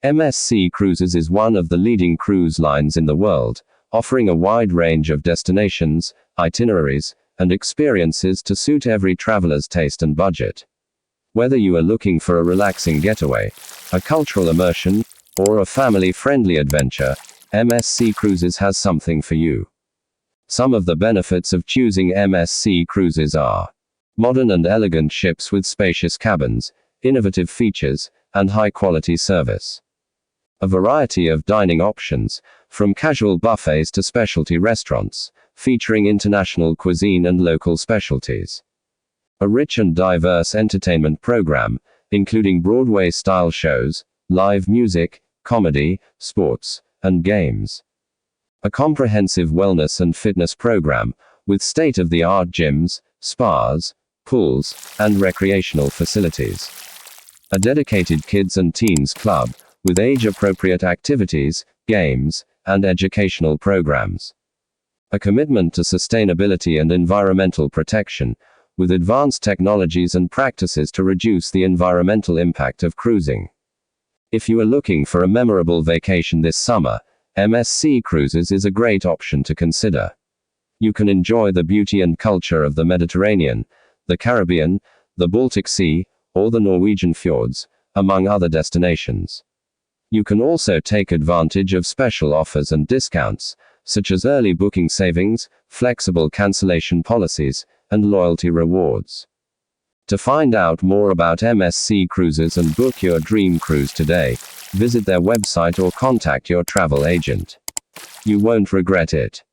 MSC Cruises is one of the leading cruise lines in the world, offering a wide range of destinations, itineraries, and experiences to suit every traveler's taste and budget. Whether you are looking for a relaxing getaway, a cultural immersion, or a family-friendly adventure, MSC Cruises has something for you. Some of the benefits of choosing MSC Cruises are modern and elegant ships with spacious cabins, innovative features, and high-quality service. A variety of dining options, from casual buffets to specialty restaurants, featuring international cuisine and local specialties. A rich and diverse entertainment program, including Broadway-style shows, live music, comedy, sports, and games. A comprehensive wellness and fitness program, with state-of-the-art gyms, spas, pools, and recreational facilities. A dedicated kids and teens club, with age-appropriate activities, games, and educational programs. A commitment to sustainability and environmental protection, with advanced technologies and practices to reduce the environmental impact of cruising. If you are looking for a memorable vacation this summer, MSC Cruises is a great option to consider. You can enjoy the beauty and culture of the Mediterranean, the Caribbean, the Baltic Sea, or the Norwegian fjords, among other destinations. You can also take advantage of special offers and discounts, such as early booking savings, flexible cancellation policies, and loyalty rewards. To find out more about MSC Cruises and book your dream cruise today, visit their website or contact your travel agent. You won't regret it.